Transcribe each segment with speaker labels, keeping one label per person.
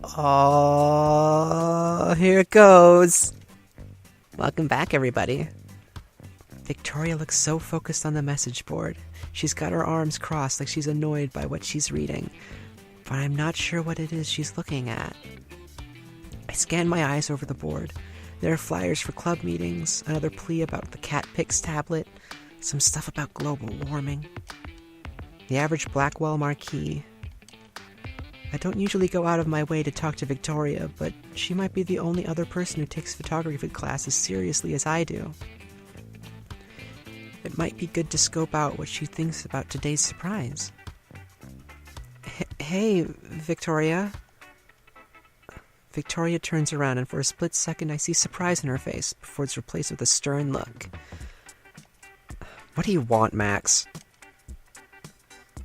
Speaker 1: Oh, here it goes. Welcome back, everybody. Victoria looks so focused on the message board. She's got her arms crossed like she's annoyed by what she's reading. But I'm not sure what it is she's looking at. I scan my eyes over the board. There are flyers for club meetings, another plea about the Cat Pix tablet, some stuff about global warming. The average Blackwell marquee. I don't usually go out of my way to talk to Victoria, but she might be the only other person who takes photography class as seriously as I do. It might be good to scope out what she thinks about today's surprise. Hey, Victoria. Victoria turns around, and for a split second I see surprise in her face before it's replaced with a stern look. What do you want, Max?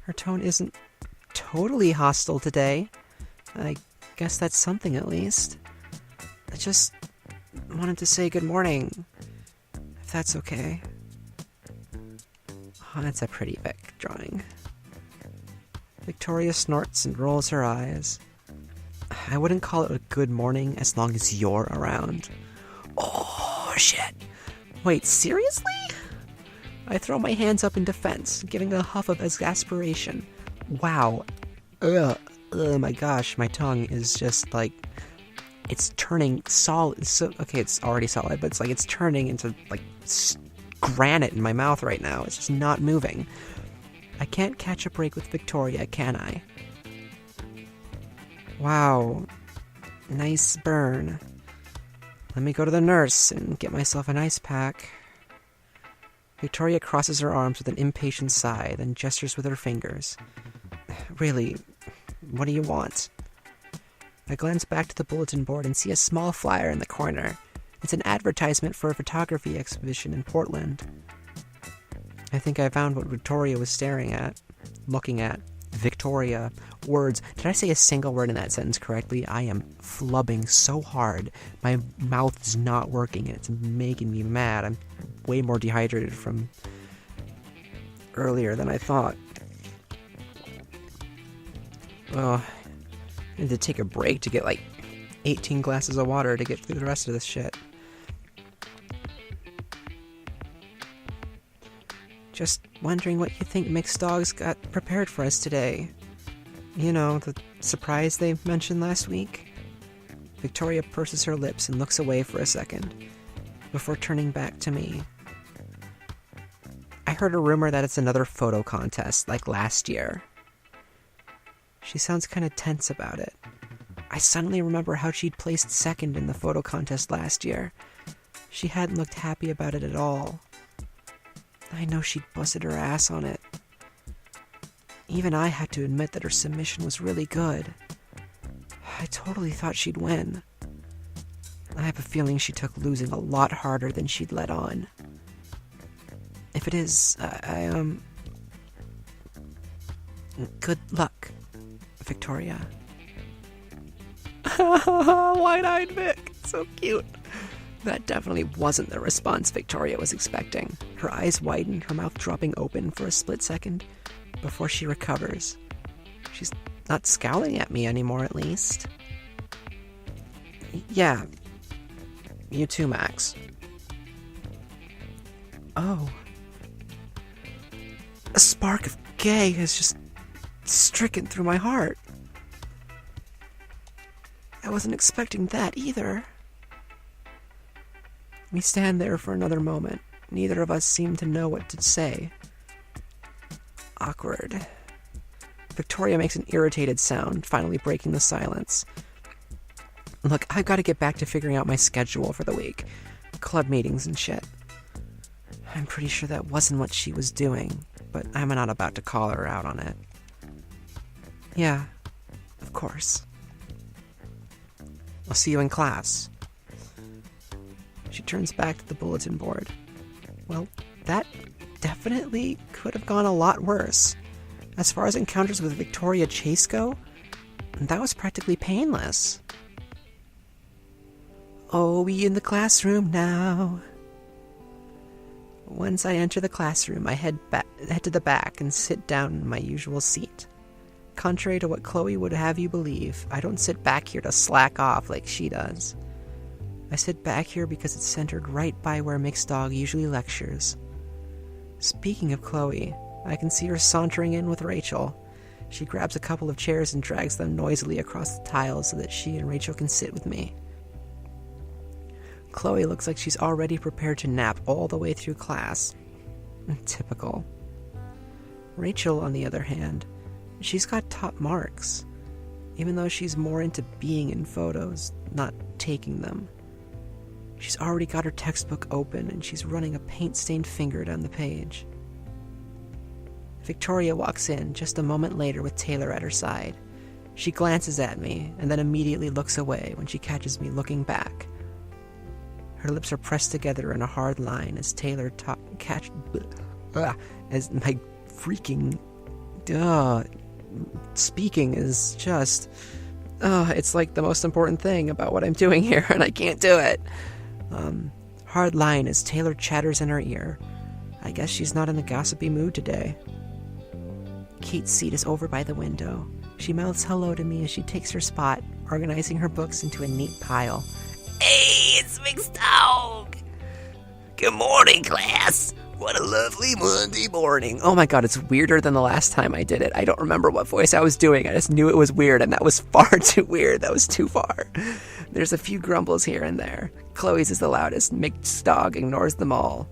Speaker 1: Her tone isn't totally hostile today. I guess that's something, at least. I just wanted to say good morning, if that's okay. Oh, that's a pretty Vic drawing. Victoria snorts and rolls her eyes. I wouldn't call it a good morning as long as you're around. Oh, shit. Wait, seriously? I throw my hands up in defense, giving a huff of exasperation. Wow. Ugh, my gosh, my tongue is just like, it's turning solid. So, okay, it's already solid, but it's like it's turning into like granite in my mouth right now. It's just not moving. I can't catch a break with Victoria, can I? Wow. Nice burn. Let me go to the nurse and get myself an ice pack. Victoria crosses her arms with an impatient sigh, then gestures with her fingers. Really, what do you want? I glance back to the bulletin board and see a small flyer in the corner. It's an advertisement for a photography exhibition in Portland. I think I found what Victoria was looking at. Victoria. Words. Did I say a single word in that sentence correctly? I am flubbing so hard. My mouth is not working and it's making me mad. I'm way more dehydrated from earlier than I thought. Oh, I need to take a break to get like 18 glasses of water to get through the rest of this shit. Just wondering what you think Mx.Dog's got prepared for us today. You know, the surprise they mentioned last week? Victoria purses her lips and looks away for a second, before turning back to me. I heard a rumor that it's another photo contest, like last year. She sounds kind of tense about it. I suddenly remember how she'd placed second in the photo contest last year. She hadn't looked happy about it at all. I know she'd busted her ass on it. Even I had to admit that her submission was really good. I totally thought she'd win. I have a feeling she took losing a lot harder than she'd let on. If it is, good luck, Victoria. Wide-eyed Vic, so cute. That definitely wasn't the response Victoria was expecting. Her eyes widen, her mouth dropping open for a split second before she recovers. She's not scowling at me anymore, at least. Yeah. You too, Max. Oh. A spark of gay has just stricken through my heart. I wasn't expecting that either. We stand there for another moment. Neither of us seem to know what to say. Awkward. Victoria makes an irritated sound, finally breaking the silence. Look, I've got to get back to figuring out my schedule for the week. Club meetings and shit. I'm pretty sure that wasn't what she was doing, but I'm not about to call her out on it. Yeah, of course. I'll see you in class. She turns back to the bulletin board. Well, that definitely could have gone a lot worse. As far as encounters with Victoria Chase go, that was practically painless. Oh, we in the classroom now. Once I enter the classroom, I head to the back and sit down in my usual seat. contrary to what Chloe would have you believe, I don't sit back here to slack off like she does. I sit back here because it's centered right by where Mx.Dog usually lectures. Speaking of Chloe, I can see her sauntering in with Rachel. She grabs a couple of chairs and drags them noisily across the tiles so that she and Rachel can sit with me. Chloe looks like she's already prepared to nap all the way through class. Typical. Rachel, on the other hand, she's got top marks, even though she's more into being in photos, not taking them. She's already got her textbook open and she's running a paint-stained finger down the page. Victoria walks in just a moment later with Taylor at her side. She glances at me and then immediately looks away when she catches me looking back. Her lips are pressed together in a hard line as Taylor as my freaking speaking is just it's like the most important thing about what I'm doing here and I can't do it. Hard line as Taylor chatters in her ear. I guess she's not in a gossipy mood today. Kate's seat is over by the window. She mouths hello to me as she takes her spot, organizing her books into a neat pile.
Speaker 2: Hey, it's Mx.Dog. Good morning, class. What a lovely Monday morning.
Speaker 1: Oh my god, it's weirder than the last time I did it. I don't remember what voice I was doing. I just knew it was weird, and that was far too weird. That was too far. There's a few grumbles here and there. Chloe's is the loudest. Mx.Dog ignores them all.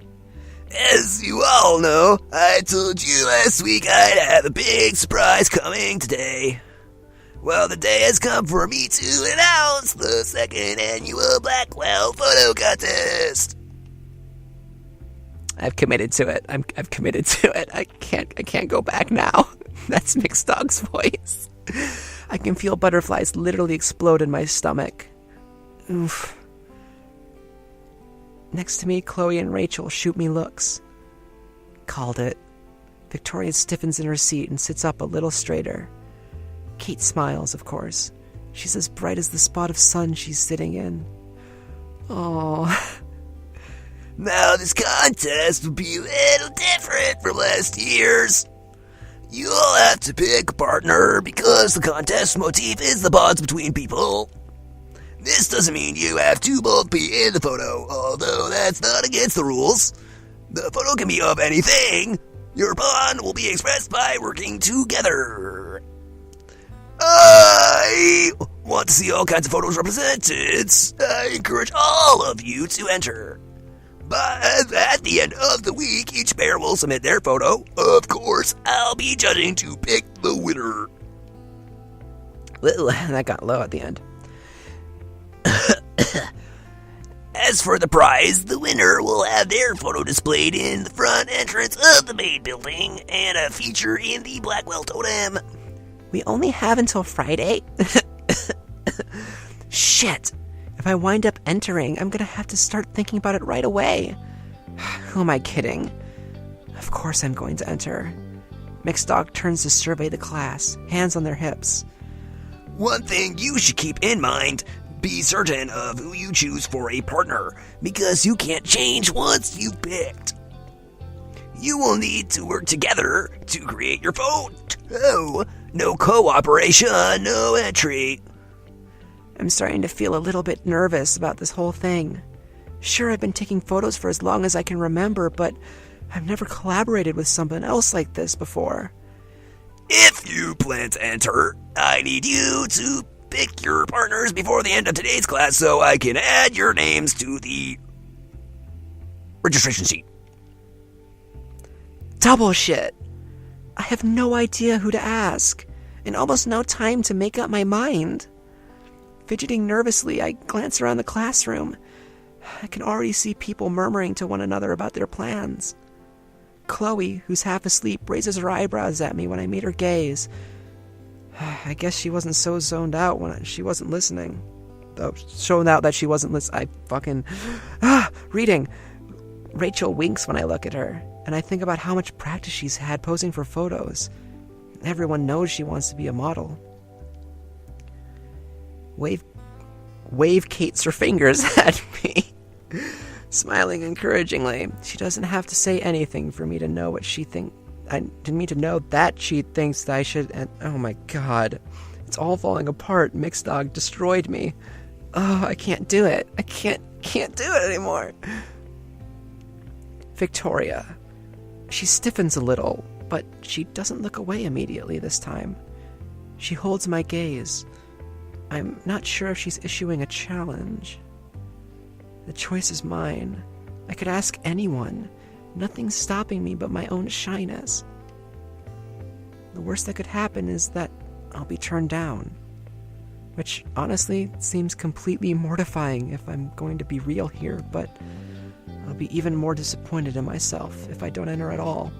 Speaker 2: As you all know, I told you last week I'd have a big surprise coming today. Well, the day has come for me to announce the second annual Blackwell photo contest.
Speaker 1: I've committed to it. I've committed to it. I can't go back now. That's Mx.Dog's voice. I can feel butterflies literally explode in my stomach. Oof. Next to me, Chloe and Rachel shoot me looks. Called it. Victoria stiffens in her seat and sits up a little straighter. Kate smiles, of course. She's as bright as the spot of sun she's sitting in. Oh.
Speaker 2: Now this contest will be a little different from last year's. You'll have to pick a partner because the contest motif is the bonds between people. This doesn't mean you have to both be in the photo, although that's not against the rules. The photo can be of anything. Your bond will be expressed by working together. I want to see all kinds of photos represented. I encourage all of you to enter. But at the end of the week, each pair will submit their photo. Of course, I'll be judging to pick the winner.
Speaker 1: Ooh, that got low at the end.
Speaker 2: As for the prize, the winner will have their photo displayed in the front entrance of the main building and a feature in the Blackwell Totem.
Speaker 1: We only have until Friday? Shit. If I wind up entering, I'm gonna have to start thinking about it right away. Who am I kidding? Of course I'm going to enter. Mx.Dog turns to survey the class, hands on their hips.
Speaker 2: One thing you should keep in mind, be certain of who you choose for a partner, because you can't change once you've picked. You will need to work together to create your photo. No cooperation, no entry.
Speaker 1: I'm starting to feel a little bit nervous about this whole thing. Sure, I've been taking photos for as long as I can remember, but I've never collaborated with someone else like this before.
Speaker 2: If you plan to enter, I need you to pick your partners before the end of today's class so I can add your names to the registration sheet.
Speaker 1: Double shit. I have no idea who to ask, and almost no time to make up my mind. Fidgeting nervously, I glance around the classroom. I can already see people murmuring to one another about their plans. Chloe, who's half asleep, raises her eyebrows at me when I meet her gaze. I guess she wasn't so zoned out when she wasn't listening. Though, zoned out that she wasn't listening. Reading. Rachel winks when I look at her, and I think about how much practice she's had posing for photos. Everyone knows she wants to be a model. Wave Kate's her fingers at me, smiling encouragingly. She doesn't have to say anything for me to know what she I didn't mean to know that she thinks that I should... And, oh my god. It's all falling apart. Mx.Dog destroyed me. Oh, I can't do it. I can't do it anymore. Victoria. She stiffens a little, but she doesn't look away immediately this time. She holds my gaze. I'm not sure if she's issuing a challenge. The choice is mine. I could ask anyone. Nothing's stopping me but my own shyness. The worst that could happen is that I'll be turned down. Which, honestly, seems completely mortifying if I'm going to be real here, but I'll be even more disappointed in myself if I don't enter at all.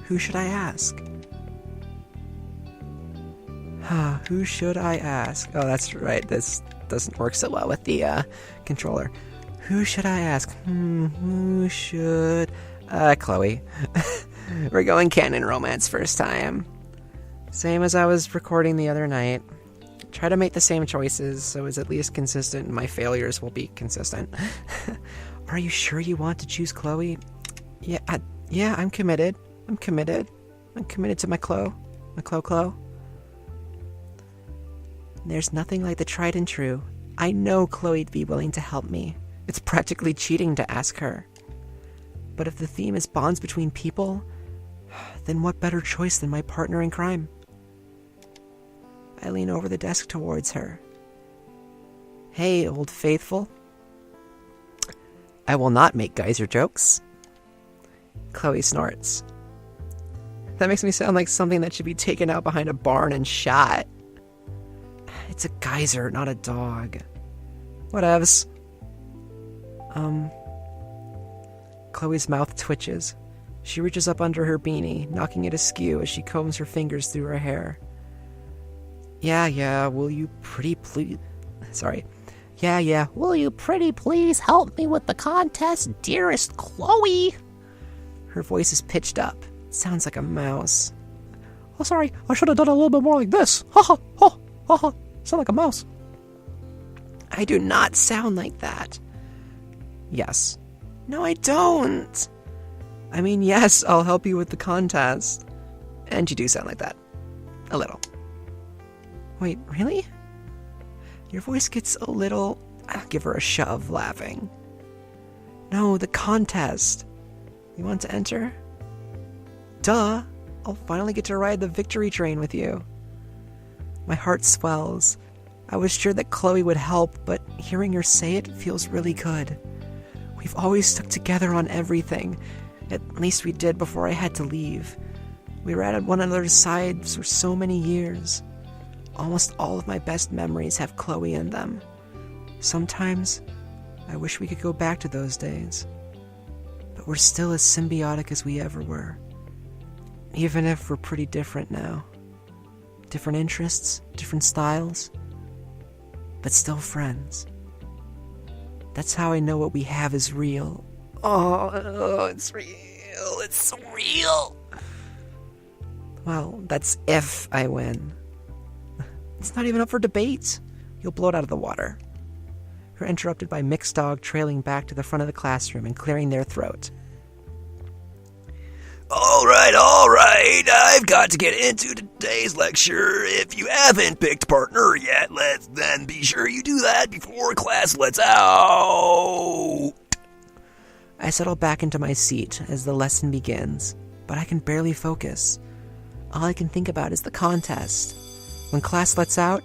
Speaker 1: Who should I ask? Who should I ask? Oh, that's right, this doesn't work so well with the controller. Who should I ask? Who should... Chloe. We're going canon romance first time. Same as I was recording the other night. Try to make the same choices so it's at least consistent and my failures will be consistent. Are you sure you want to choose Chloe? Yeah, I'm committed. I'm committed to my Chloe. My Chloe. There's nothing like the tried and true. I know Chloe'd be willing to help me. It's practically cheating to ask her. But if the theme is bonds between people, then what better choice than my partner in crime? I lean over the desk towards her. Hey, old faithful. I will not make geyser jokes. Chloe snorts. That makes me sound like something that should be taken out behind a barn and shot. It's a geyser, not a dog. Whatevs. Chloe's mouth twitches. She reaches up under her beanie, knocking it askew as she combs her fingers through her hair. Yeah, will you pretty please... Sorry. Yeah, will you pretty please help me with the contest, dearest Chloe? Her voice is pitched up. It sounds like a mouse. Oh, sorry, I should have done a little bit more like this. Ha ha. Sound like a mouse. I do not sound like that. Yes. No, I don't. I mean, yes, I'll help you with the contest. And you do sound like that. A little. Wait, really? Your voice gets a little... I'll give her a shove, laughing. No, the contest. You want to enter? Duh. I'll finally get to ride the victory train with you. My heart swells. I was sure that Chloe would help, but hearing her say it feels really good. We've always stuck together on everything. At least we did before I had to leave. We were at one another's sides for so many years. Almost all of my best memories have Chloe in them. Sometimes, I wish we could go back to those days. But we're still as symbiotic as we ever were. Even if we're pretty different now. Different interests, different styles, but still friends. That's how I know what we have is real. Oh, it's real. It's so real. Well, that's if I win. It's not even up for debate. You'll blow it out of the water. We're interrupted by Mx.Dog trailing back to the front of the classroom and clearing their throat.
Speaker 2: All right, I've got to get into today's lecture. If you haven't picked partner yet, then be sure you do that before class lets out.
Speaker 1: I settle back into my seat as the lesson begins, but I can barely focus. All I can think about is the contest. When class lets out,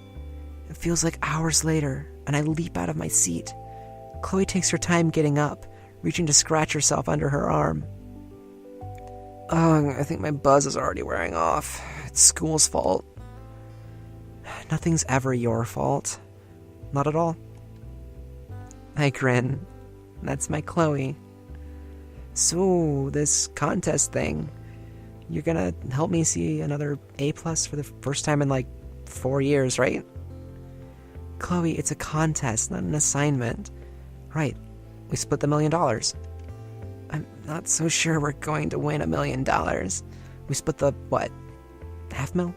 Speaker 1: it feels like hours later, and I leap out of my seat. Chloe takes her time getting up, reaching to scratch herself under her arm. Oh, I think my buzz is already wearing off. It's school's fault. Nothing's ever your fault. Not at all. I grin. That's my Chloe. So, this contest thing, you're gonna help me see another A+ for the first time in like 4 years, right? Chloe, it's a contest, not an assignment. Right, we split the $1 million. I'm not so sure we're going to win $1 million. We split the, what? $500,000?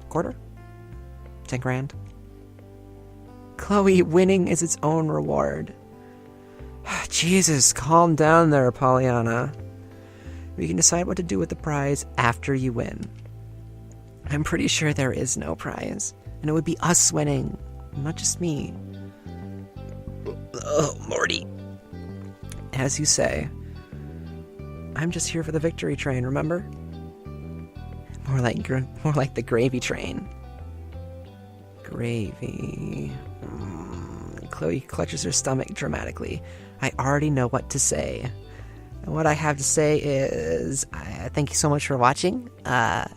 Speaker 1: Quarter? 10 grand? Chloe, winning is its own reward. Jesus, calm down there, Pollyanna. We can decide what to do with the prize after you win. I'm pretty sure there is no prize, and it would be us winning, not just me. Oh, Morty. As you say, I'm just here for the victory train, remember? More like the gravy train. Gravy. Chloe clutches her stomach dramatically. I already know what to say. And what I have to say is, thank you so much for watching. Gonna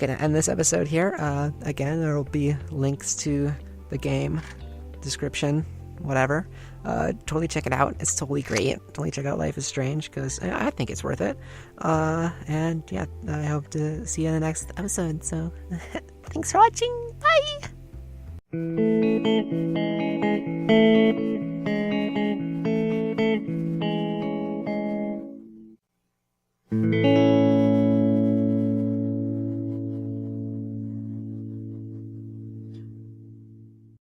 Speaker 1: end this episode here. Again, there will be links to the game, description, whatever. Totally check it out. It's totally great. Totally check out Life is Strange, because I think it's worth it. And yeah, I hope to see you in the next episode. So, thanks for watching. Bye!